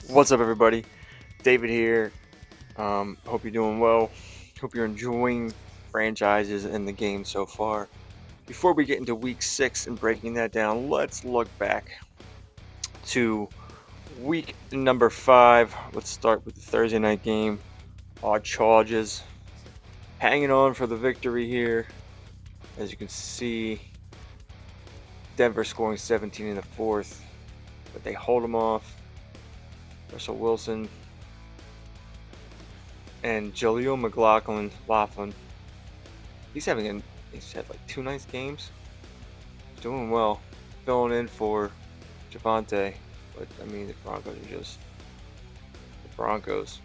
What's up, everybody? David here. Hope you're doing well. Hope you're enjoying franchises in the game so far. Before we get into week 6 and breaking that down, let's look back to week number 5. Let's start with the Thursday night game. Odd Charges hanging on for the victory here. As you can see, Denver scoring 17 in the fourth, but they hold them off. Russell Wilson and Jaleel Laughlin. He's had like 2 nice games. Doing well. Filling in for Javonte. But I mean, the Broncos are just the Broncos.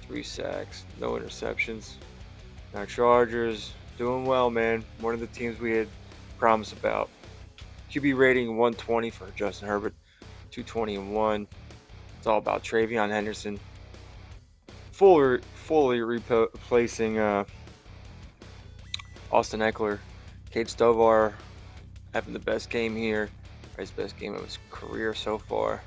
3 sacks, no interceptions. Now Chargers doing well, man. One of the teams we had promised about. QB rating 120 for Justin Herbert, 220-1. It's all about Travion Henderson. Fully replacing Austin Eckler. Cade Stovar having the best game here. His best game of his career so far.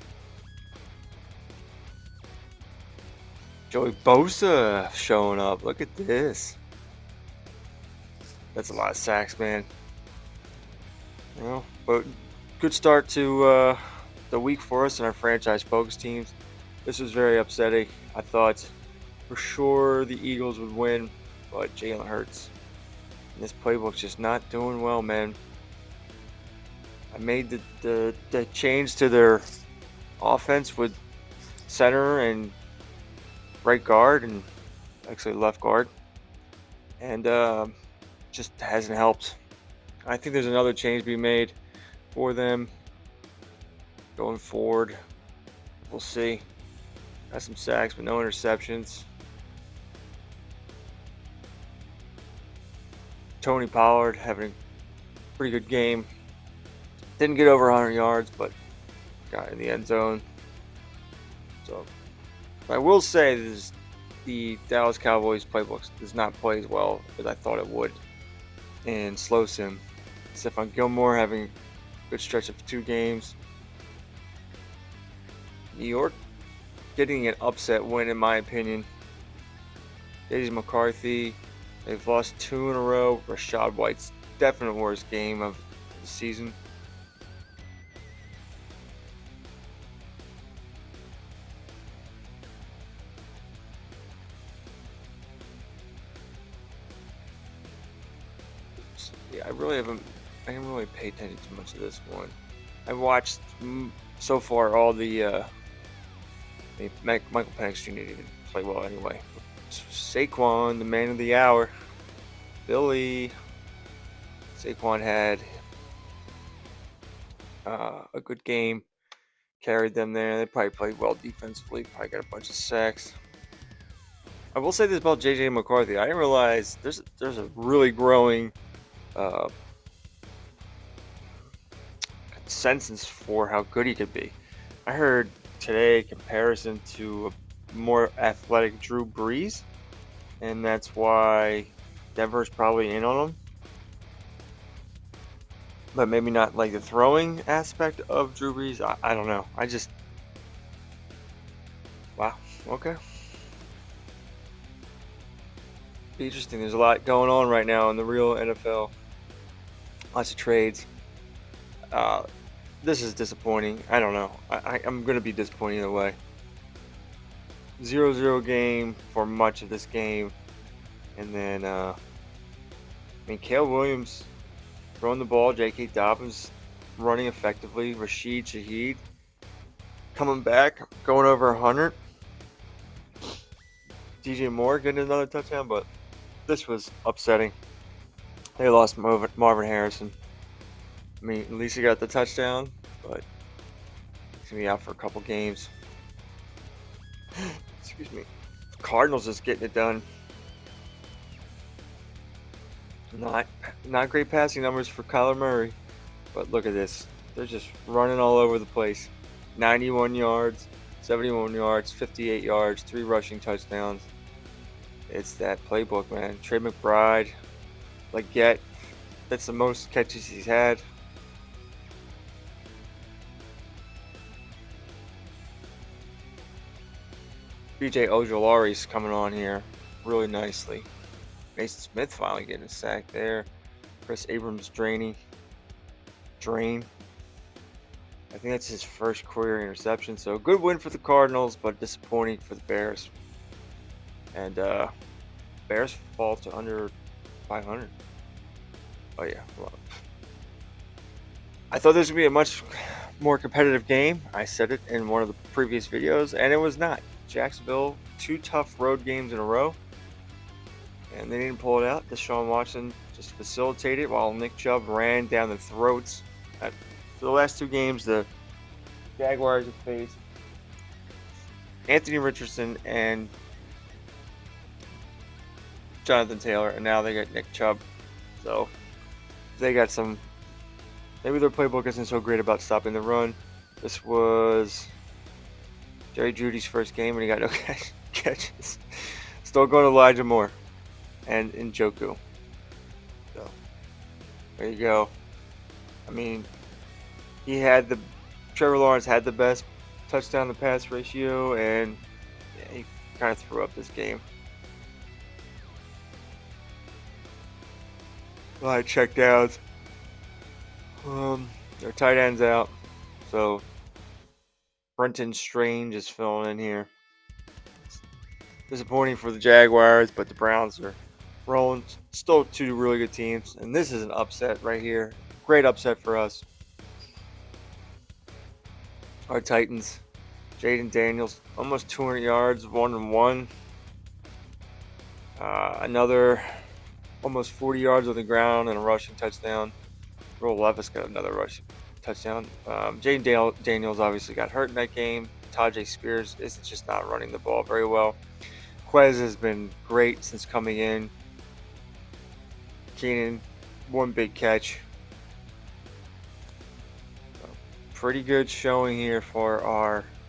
Joey Bosa showing up. Look at this. That's a lot of sacks, man. But good start to the week for us and our franchise focus teams. This was very upsetting. I thought for sure the Eagles would win, but Jalen Hurts and this playbook's just not doing well, man. I made the change to their offense with center and right guard and actually left guard, and just hasn't helped. I think there's another change to be made for them going forward. We'll see. Got some sacks, but no interceptions. Tony Pollard having a pretty good game. Didn't get over 100 yards, but got in the end zone. So I will say this: the Dallas Cowboys playbook does not play as well as I thought it would, and slows him. Stephon Gilmore having a good stretch of 2 games. New York getting an upset win, in my opinion. Daisy McCarthy, they've lost 2 in a row. Rachaad White's definite worst game of the season. Yeah, I didn't really pay attention to much of this one. I watched so far all the Michael Penix Jr. didn't play well anyway. Saquon, the man of the hour. Billy. Saquon had a good game. Carried them there. They probably played well defensively. Probably got a bunch of sacks. I will say this about JJ McCarthy. I didn't realize there's a really growing uh, consensus for how good he could be. I heard today a comparison to a more athletic Drew Brees, and that's why Denver's probably in on him. But maybe not like the throwing aspect of Drew Brees. I don't know. Wow. Okay. Be interesting. There's a lot going on right now in the real NFL. Lots of trades. Uh, this is disappointing. I don't know. I'm going to be disappointed either way. 0-0 game for much of this game. And then, Caleb Williams throwing the ball. J.K. Dobbins running effectively. Rashid Shaheed coming back, going over 100. DJ Moore getting another touchdown, but this was upsetting. They lost Marvin Harrison. I mean, at least he got the touchdown, but he's going to be out for a couple games. Excuse me. Cardinals just getting it done. Not great passing numbers for Kyler Murray, but look at this. They're just running all over the place. 91 yards, 71 yards, 58 yards, 3 rushing touchdowns. It's that playbook, man. Trey McBride, Leggett, that's the most catches he's had. BJ Ojolari's coming on here really nicely. Mason Smith finally getting a sack there. Chris Abrams drain. I think that's his first career interception. So good win for the Cardinals, but disappointing for the Bears. And Bears fall to under 500. Oh yeah, well, I thought this would be a much more competitive game. I said it in one of the previous videos, and it was not. Jacksonville, 2 tough road games in a row, and they didn't pull it out. Deshaun Watson just facilitated while Nick Chubb ran down the throats. For the last 2 games, the Jaguars have faced Anthony Richardson and Jonathan Taylor, and now they got Nick Chubb. So they got some. Maybe their playbook isn't so great about stopping the run. This was Jerry Jeudy's first game, and he got no catches. Still going to Elijah Moore and Njoku. So there you go. I mean, Trevor Lawrence had the best touchdown to pass ratio, and yeah, he kind of threw up this game. A lot of checkdowns. Their tight end's out, so Brenton Strange is filling in here. Disappointing for the Jaguars, but the Browns are rolling. Still 2 really good teams, and this is an upset right here. Great upset for us. Our Titans, Jaden Daniels, almost 200 yards, 1-1. Another almost 40 yards on the ground and a rushing touchdown. Will Levis got another rushing touchdown. Jaden Daniels obviously got hurt in that game. Tajay Spears is just not running the ball very well. Quez has been great since coming in. Keenan, 1 big catch. Pretty good showing here for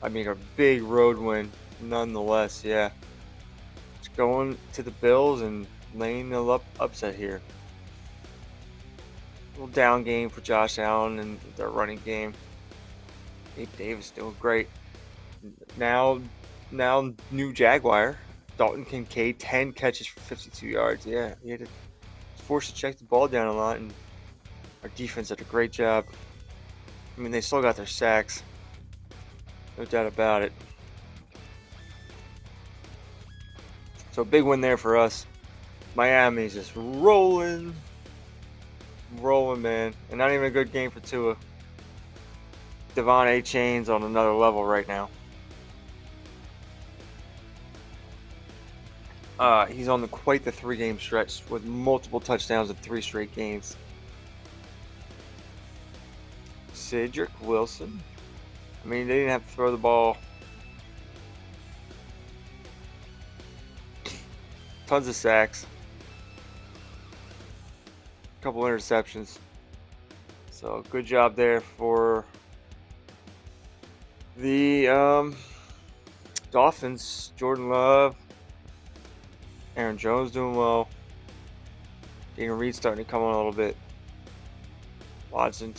a big road win nonetheless. Yeah, just going to the Bills and laying the upset here. A little down game for Josh Allen and their running game. Gabe Davis doing great. Now new Jaguar, Dalton Kincaid, 10 catches for 52 yards. Yeah, he had to force to check the ball down a lot, and our defense did a great job. I mean, they still got their sacks, no doubt about it. So big win there for us. Miami's just rolling, man, and not even a good game for Tua. Devon Achane's on another level right now. He's on quite the 3-game stretch with multiple touchdowns in 3 straight games. Cedric Wilson. I mean, they didn't have to throw the ball. Tons of sacks. A couple interceptions. So good job there for the Dolphins. Jordan Love. Aaron Jones doing well. Jayden Reed starting to come on a little bit. Watson.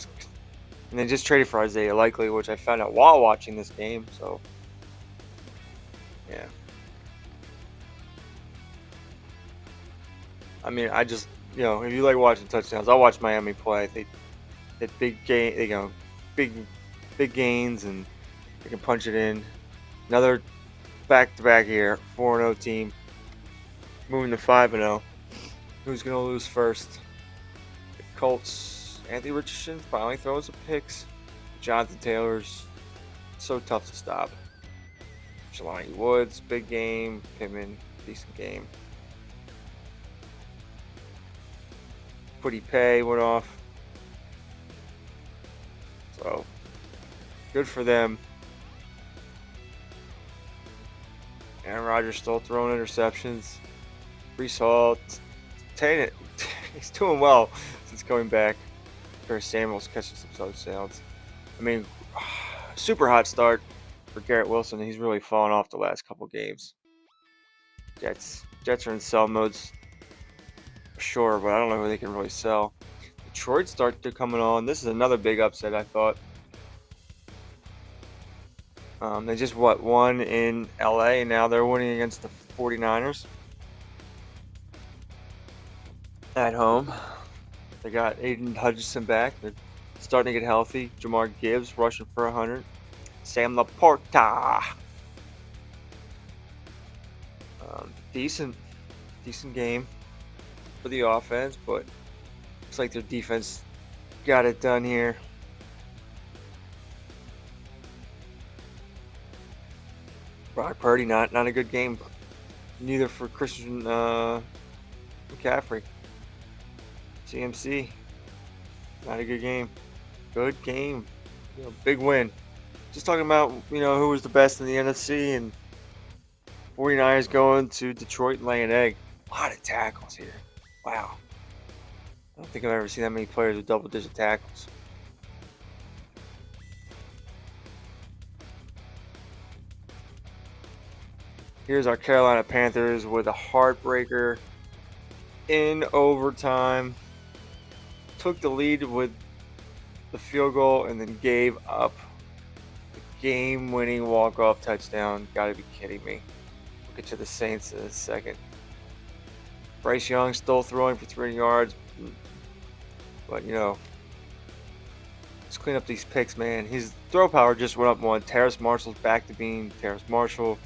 And they just traded for Isaiah Likely, which I found out while watching this game. So, yeah. I mean, I just, if you like watching touchdowns, I'll watch Miami play. They big game, big gains, and they can punch it in. Another back-to-back here, 4-0 team, moving to 5-0. Who's gonna lose first? The Colts. Anthony Richardson finally throws some picks. Jonathan Taylor's so tough to stop. Jelani Woods, big game. Pittman, decent game. Putty Pay went off. So, good for them. Aaron Rodgers still throwing interceptions. Breece Hall, he's doing well since coming back. Curtis Samuel's catching some touchdowns. I mean, super hot start for Garrett Wilson. He's really fallen off the last couple games. Jets are in sell modes, sure, but I don't know who they can really sell. Detroit started coming on. This is another big upset, I thought. They just won in LA, and now they're winning against the 49ers at home. They got Aiden Hutchinson back. They're starting to get healthy. Jamar Gibbs rushing for 100. Sam Laporta. Decent game for the offense, but looks like their defense got it done here. Brock Purdy, not a good game. Neither for Christian McCaffrey. CMC, not a good game. Good game. Big win. Just talking about, who was the best in the NFC, and 49ers going to Detroit and laying an egg. A lot of tackles here. Wow. I don't think I've ever seen that many players with double-digit tackles. Here's our Carolina Panthers with a heartbreaker in overtime. Took the lead with the field goal and then gave up the game-winning walk-off touchdown. Gotta be kidding me. We'll get to the Saints in a second. Bryce Young still throwing for 300 yards. But, let's clean up these picks, man. His throw power just went up one. Terrace Marshall's back to being Terrace Marshall.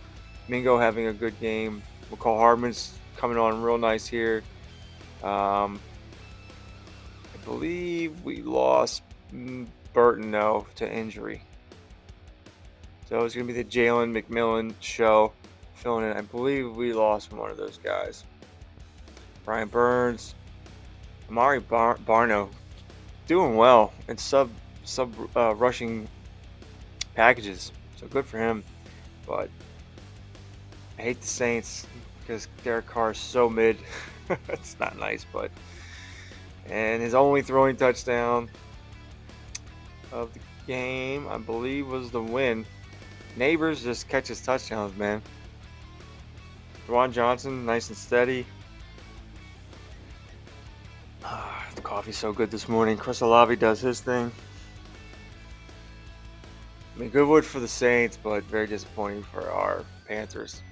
Mingo having a good game. McCall Hardman's coming on real nice here. I believe we lost Burton, to injury. So it's going to be the Jalen McMillan show filling in. I believe we lost one of those guys. Brian Burns. Amari Barno doing well in sub rushing packages. So good for him. But I hate the Saints because Derek Carr is so mid. It's not nice, but. And his only throwing touchdown of the game, I believe, was the win. Neighbors just catches touchdowns, man. Juwan Johnson, nice and steady. The coffee's so good this morning. Chris Olave does his thing. I mean, good wood for the Saints, but very disappointing for our Panthers.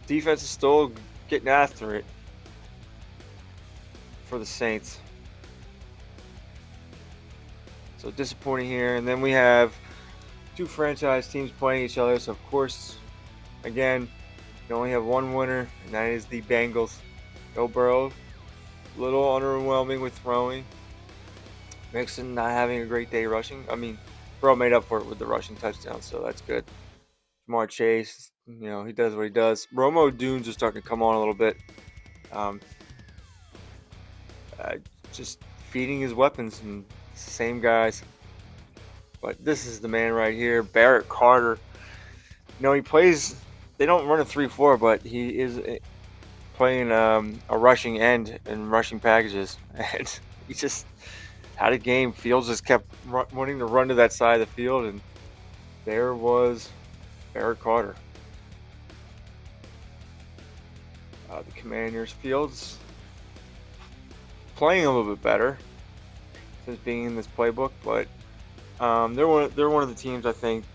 Defense is still getting after it for the Saints. So disappointing here. And then we have two franchise teams playing each other. So, of course, again, you only have one winner, and that is the Bengals. Joe Burrow, a little underwhelming with throwing. Mixon not having a great day rushing. I mean, Burrow made up for it with the rushing touchdown, so that's good. Jamar Chase, he does what he does. Romo Dunes is starting to come on a little bit. Just feeding his weapons, and same guys. But this is the man right here, Barrett Carter. He plays. They don't run a 3-4, but he is playing a rushing end and rushing packages, and he just had a game. Fields just kept wanting to run to that side of the field, and there was Barrett Carter. The Commanders, Fields playing a little bit better since being in this playbook, but they're one of the teams I think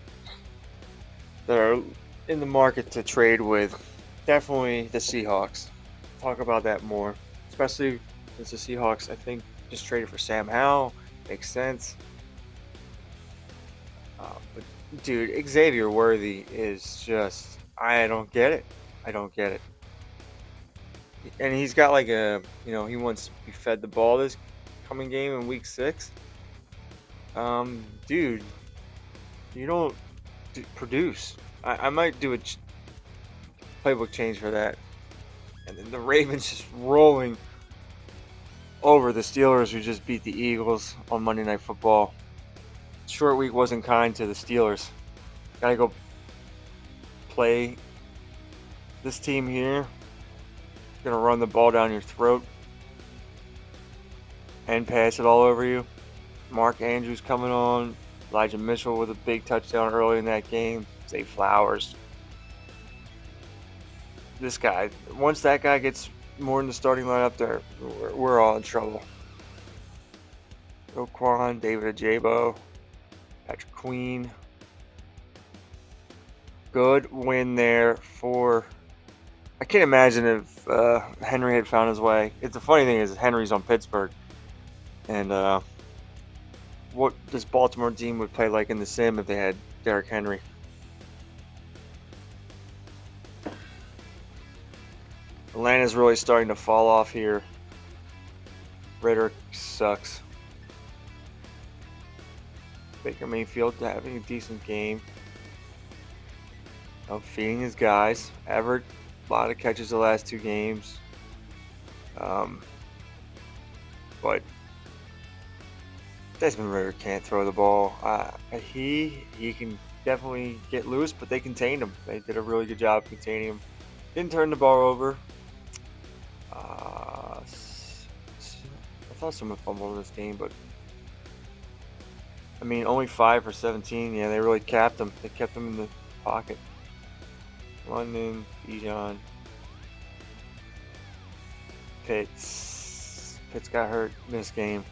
that are in the market to trade with. Definitely the Seahawks. Talk about that more, especially since the Seahawks, I think, just traded for Sam Howell. Makes sense. But dude, Xavier Worthy is just, I don't get it. And he's got like he wants to be fed the ball this coming game in week 6. Dude, you don't produce. I might do a playbook change for that. And then the Ravens just rolling over the Steelers, who just beat the Eagles on Monday Night Football. Short week wasn't kind to the Steelers. Gotta go play this team here. Gonna run the ball down your throat and pass it all over you. Mark Andrews coming on. Elijah Mitchell with a big touchdown early in that game. Zay Flowers. This guy, once that guy gets more in the starting lineup, there, we're all in trouble. Roquan, David Ajabo. Patrick Queen. Good win there for. I can't imagine if Henry had found his way. It's the funny thing is Henry's on Pittsburgh, and what this Baltimore team would play like in the sim if they had Derrick Henry. Atlanta's really starting to fall off here. Ridder sucks. Baker Mayfield having a decent game. Feeding his guys. Everett, a lot of catches the last 2 games. But Desmond Ridder can't throw the ball. He can definitely get loose, but they contained him. They did a really good job containing him. Didn't turn the ball over. I thought someone fumbled in this game, but I mean, only 5 for 17. Yeah, they really capped him. They kept him in the pocket. London, Bijan, Pitts got hurt in this game.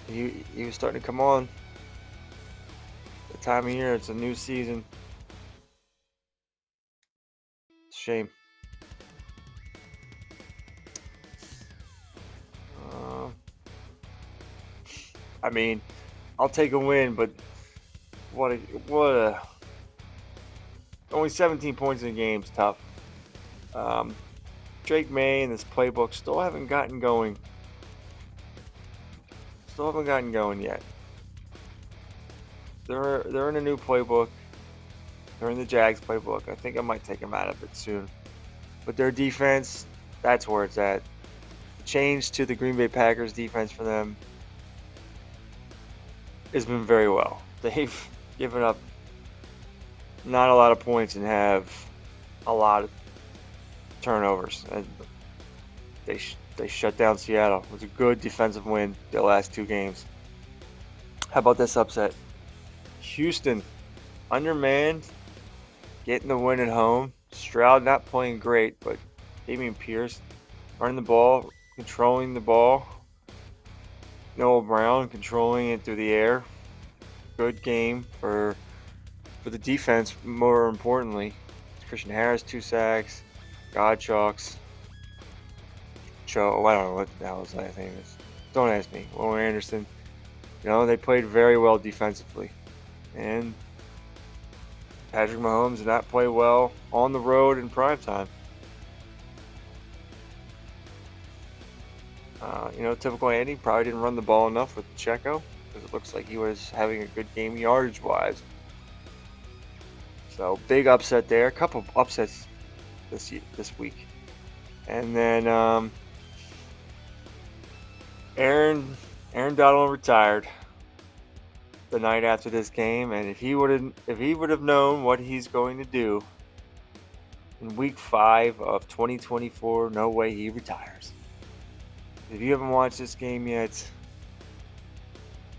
He was starting to come on. The time of year, it's a new season. It's a shame. I mean, I'll take a win, but what a only 17 points in the game is tough. Drake May and this playbook still haven't gotten going. Still haven't gotten going yet. They're in a new playbook. They're in the Jags playbook. I think I might take them out of it soon. But their defense, that's where it's at. The change to the Green Bay Packers defense for them has been very well. They've given up not a lot of points and have a lot of turnovers. And they shut down Seattle. It was a good defensive win the last 2 games. How about this upset? Houston, undermanned, getting the win at home. Stroud not playing great, but Dameon Pierce running the ball, controlling the ball. Noah Brown controlling it through the air. Good game for the defense, more importantly. Christian Harris, 2 sacks. Godchalks. I don't know what the hell his last name is. Don't ask me. Will Anderson. They played very well defensively. And Patrick Mahomes did not play well on the road in primetime. Typical Andy probably didn't run the ball enough with Checo because it looks like he was having a good game yardage-wise. So big upset there. A couple upsets this week. And then Aaron Donald retired the night after this game, and if he would have known what he's going to do in week 5 of 2024, no way he retires. If you haven't watched this game yet,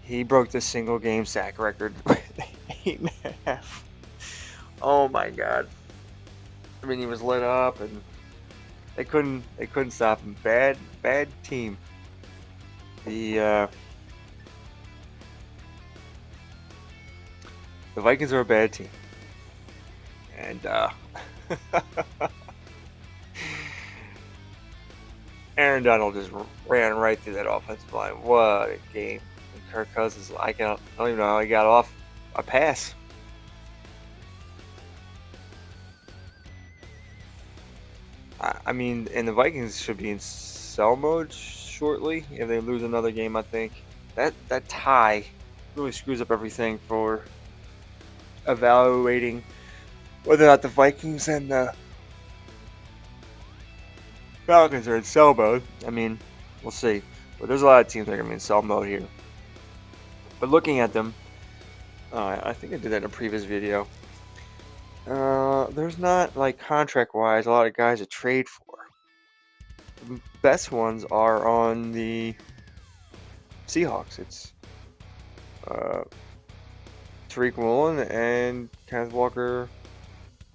he broke the single game sack record with 8.5. Oh my god. I mean, he was lit up and they couldn't stop him. Bad team. The Vikings are a bad team. And Aaron Donald just ran right through that offensive line. What a game. And Kirk Cousins, I don't even know how he got off a pass. I mean, and the Vikings should be in sell mode shortly if they lose another game, I think. That tie really screws up everything for evaluating whether or not the Vikings and the Falcons are in sell mode. I mean, we'll see. But there's a lot of teams that are going to be in sell mode here. But looking at them, I think I did that in a previous video. There's not, like, contract-wise, a lot of guys to trade for. The best ones are on the Seahawks. It's Tariq Woolen and Kenneth Walker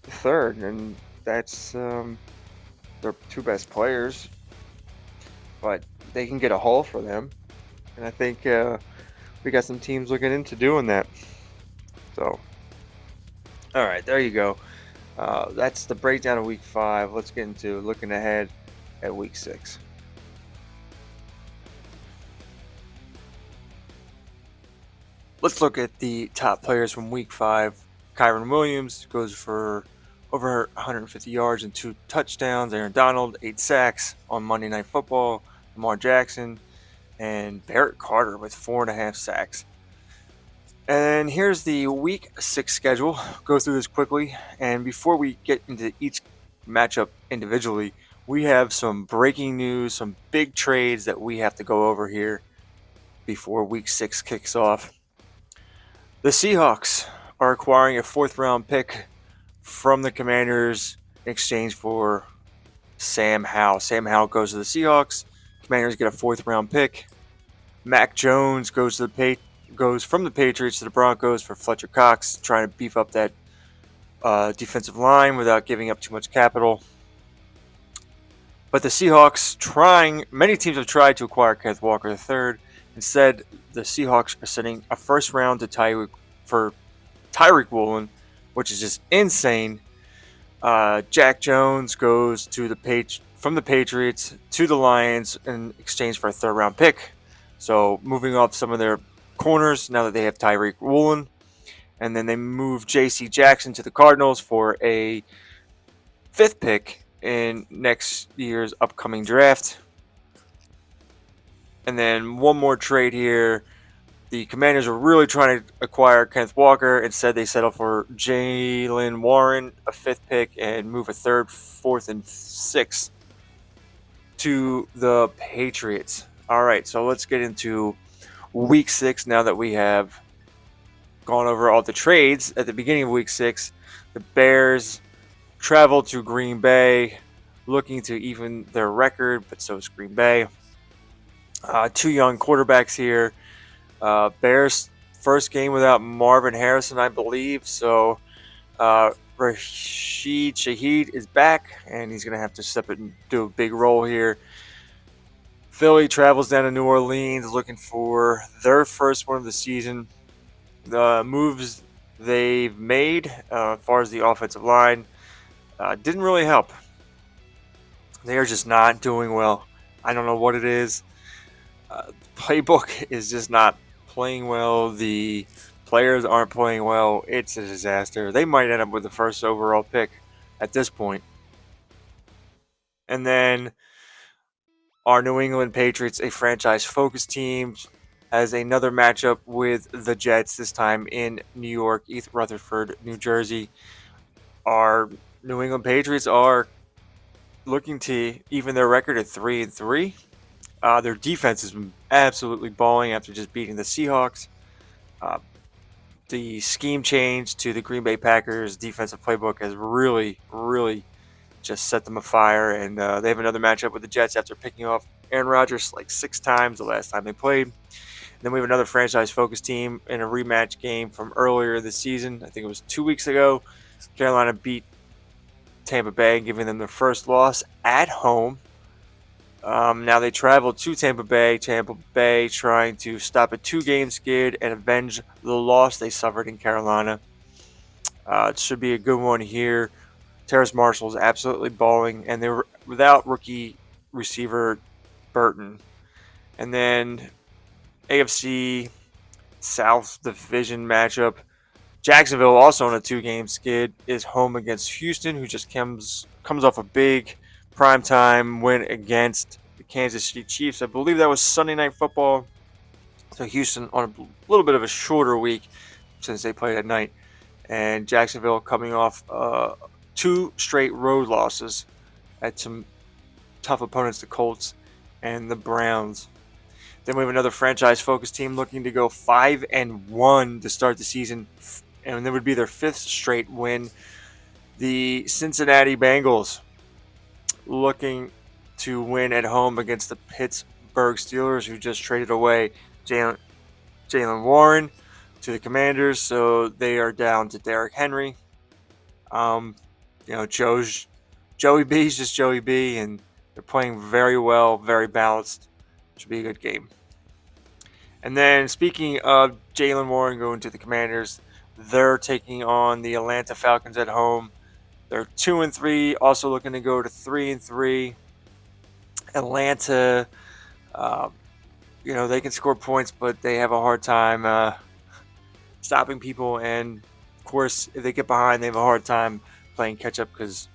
III, and that's their 2 best players, but they can get a haul for them. And I think we got some teams looking into doing that. So, all right, there you go. That's the breakdown of Week 5. Let's get into looking ahead at Week 6. Let's look at the top players from Week 5. Kyren Williams goes for over 150 yards and 2 touchdowns. Aaron Donald, 8 sacks on Monday Night Football. Lamar Jackson and Barrett Carter with 4.5 sacks. And here's the Week 6 schedule. Go through this quickly. And before we get into each matchup individually, we have some breaking news, some big trades that we have to go over here before Week 6 kicks off. The Seahawks are acquiring a 4th-round pick from the Commanders in exchange for Sam Howell. Sam Howell goes to the Seahawks. Commanders get a 4th-round pick. Mac Jones goes from the Patriots to the Broncos for Fletcher Cox, trying to beef up that defensive line without giving up too much capital. But the Seahawks many teams have tried to acquire Kenneth Walker III. Instead, the Seahawks are sending a 1st round to Tyreek Woolen, which is just insane. Jack Jones goes from the Patriots to the Lions in exchange for a 3rd round pick. So moving off some of their corners now that they have Tyreek Woolen. And then they move J.C. Jackson to the Cardinals for a 5th pick in next year's upcoming draft. And then one more trade here. The Commanders are really trying to acquire Kenneth Walker. Instead, they settle for Jaylen Warren, a 5th pick, and move a 3rd, 4th, and 6th to the Patriots. All right, so let's get into Week 6 now that we have gone over all the trades. At the beginning of Week 6, the Bears travel to Green Bay, looking to even their record, but so is Green Bay. 2 young quarterbacks here. Bears' first game without Marvin Harrison, I believe. So Rashid Shaheed is back, and he's going to have to step in and do a big role here. Philly travels down to New Orleans looking for their first one of the season. The moves they've made as far as the offensive line didn't really help. They are just not doing well. I don't know what it is. Playbook is just not playing well. The players aren't playing well. It's a disaster. They might end up with the 1st overall pick at this point. And then our New England Patriots, a franchise-focused team, has another matchup with the Jets, this time in New York, East Rutherford, New Jersey. Our New England Patriots are looking to even their record at 3-3. Their defense has been absolutely balling after just beating the Seahawks. The scheme change to the Green Bay Packers defensive playbook has really, really just set them afire. And they have another matchup with the Jets after picking off Aaron Rodgers like 6 times the last time they played. And then we have another franchise-focused team in a rematch game from earlier this season. I think it was 2 weeks ago. Carolina beat Tampa Bay, giving them their first loss at home. Now they travel to Tampa Bay. Tampa Bay trying to stop a 2-game skid and avenge the loss they suffered in Carolina. It should be a good one here. Terrace Marshall is absolutely balling, and they were without rookie receiver Burton. And then AFC South Division matchup. Jacksonville, also on a 2-game skid, is home against Houston, who just comes off a big primetime win against the Kansas City Chiefs. I believe that was Sunday Night Football. So Houston on a little bit of a shorter week since they played at night. And Jacksonville coming off 2 straight road losses at some tough opponents, the Colts and the Browns. Then we have another franchise-focused team looking to go 5-1 to start the season, and that would be their 5th straight win. The Cincinnati Bengals looking to win at home against the Pittsburgh Steelers, who just traded away Jaylen Warren to the Commanders, so they are down to Derrick Henry. Joey B is just Joey B, and they're playing very well, very balanced. Should be a good game. And then speaking of Jaylen Warren going to the Commanders, they're taking on the Atlanta Falcons at home. They're 2-3, also looking to go to 3-3. Atlanta, uh, they can score points, but they have a hard time stopping people. And of course, if they get behind, they have a hard time playing catch up because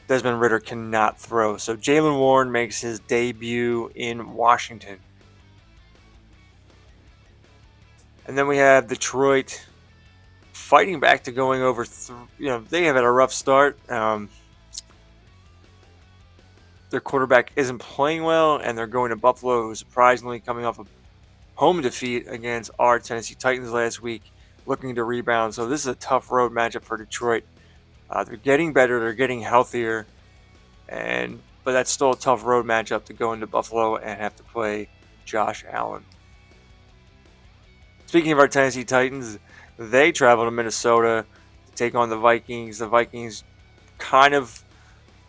Desmond Ridder cannot throw. So Jaylen Warren makes his debut in Washington. And then we have Detroit fighting back to going over. They have had a rough start. Their quarterback isn't playing well, and they're going to Buffalo, who's surprisingly coming off a home defeat against our Tennessee Titans last week, looking to rebound. So this is a tough road matchup for Detroit. They're getting better, they're getting healthier, but that's still a tough road matchup to go into Buffalo and have to play Josh Allen. Speaking of our Tennessee Titans, they travel to Minnesota to take on the Vikings. The Vikings, kind of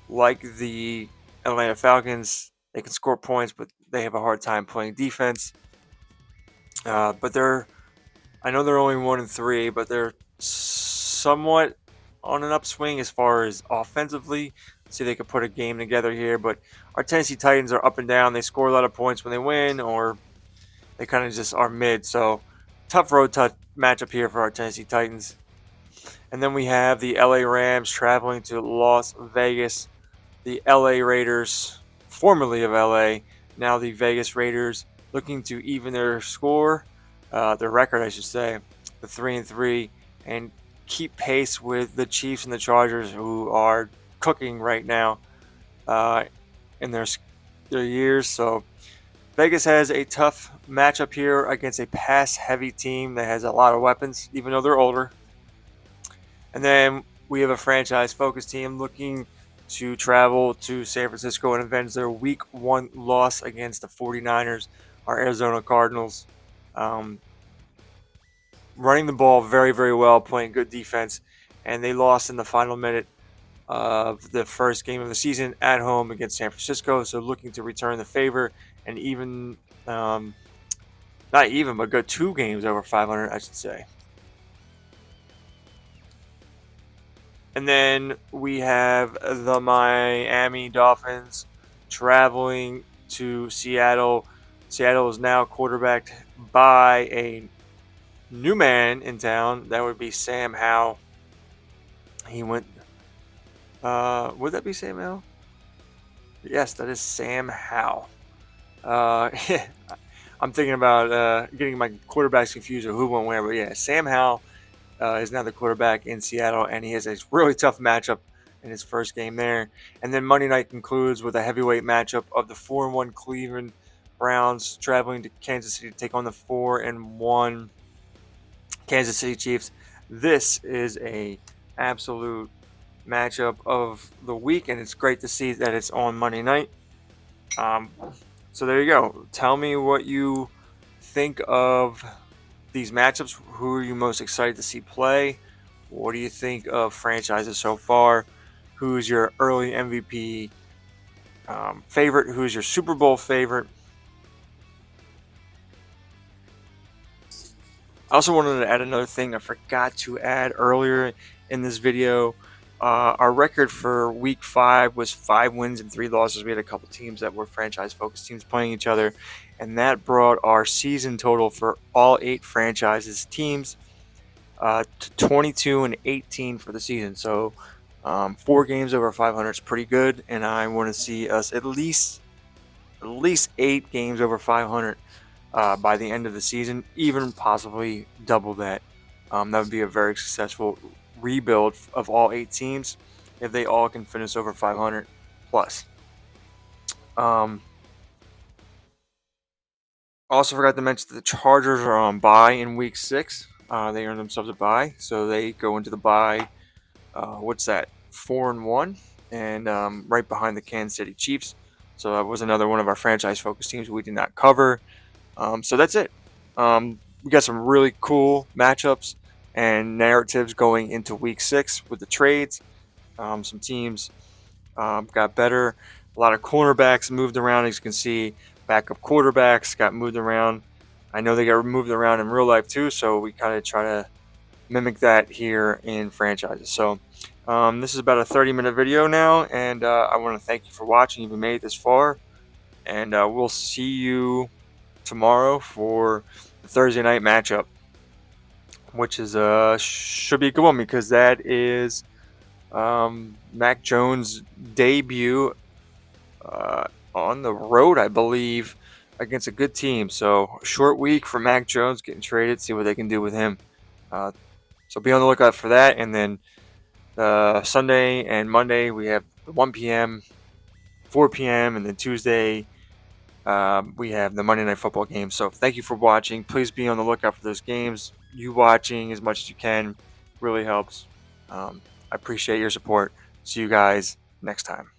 like the Atlanta Falcons, they can score points, but they have a hard time playing defense. But I know they're only 1-3, but they're somewhat on an upswing as far as offensively. See, they could put a game together here. But our Tennessee Titans are up and down. They score a lot of points when they win, or they kind of just are mid. So tough road matchup here for our Tennessee Titans. And then we have the LA Rams traveling to Las Vegas. The LA Raiders, formerly of LA, now the Vegas Raiders, looking to even their record, I should say, the 3-3, and keep pace with the Chiefs and the Chargers, who are cooking right now in their years. So Vegas has a tough matchup here against a pass-heavy team that has a lot of weapons, even though they're older. And then we have a franchise-focused team looking to travel to San Francisco and avenge their Week 1 loss against the 49ers, our Arizona Cardinals. Running the ball very, very well, playing good defense, and they lost in the final minute of the first game of the season at home against San Francisco. So looking to return the favor and not even, but go 2 games over 500, I should say. And then we have the Miami Dolphins traveling to Seattle. Seattle is now quarterbacked by a new man in town. That would be Sam Howell. He went. Would that be Sam Howell? Yes, that is Sam Howell. I'm thinking about getting my quarterbacks confused or who went where, but yeah, Sam Howell is now the quarterback in Seattle, and he has a really tough matchup in his first game there. And then Monday night concludes with a heavyweight matchup of the 4-1 Cleveland Browns traveling to Kansas City to take on the 4-1 Kansas City Chiefs. This is a absolute matchup of the week, and it's great to see that it's on Monday night. So there you go. Tell me what you think of these matchups. Who are you most excited to see play? What do you think of franchises so far? Who's your early MVP favorite? Who's your Super Bowl favorite? I also wanted to add another thing I forgot to add earlier in this video. Our record for week 5 was 5 wins and 3 losses. We had a couple teams that were franchise-focused teams playing each other, and that brought our season total for all 8 franchises teams to 22-18 for the season. So 4 games over 500 is pretty good, and I want to see us at least 8 games over 500 by the end of the season, even possibly double that. That would be a very successful rebuild of all 8 teams if they all can finish over 500 plus. Also forgot to mention that the Chargers are on bye in week 6. They earned themselves a bye, so they go into the bye. 4-1, and right behind the Kansas City Chiefs. So that was another one of our franchise-focused teams we did not cover. So that's it. We got some really cool matchups and narratives going into week 6 with the trades. Some teams got better. A lot of cornerbacks moved around, as you can see. Backup quarterbacks got moved around. I know they get moved around in real life too, so we kind of try to mimic that here in franchises. So this is about a 30-minute video now, and I want to thank you for watching if you made it this far, and we'll see you tomorrow for the Thursday night matchup, which is should be a good one because that is Mac Jones' debut on the road, I believe, against a good team. So short week for Mac Jones getting traded. See what they can do with him. So be on the lookout for that. And then Sunday and Monday we have the 1 p.m., 4 p.m., and then Tuesday we have the Monday Night Football game. So thank you for watching. Please be on the lookout for those games. You watching as much as you can really helps. I appreciate your support. See you guys next time.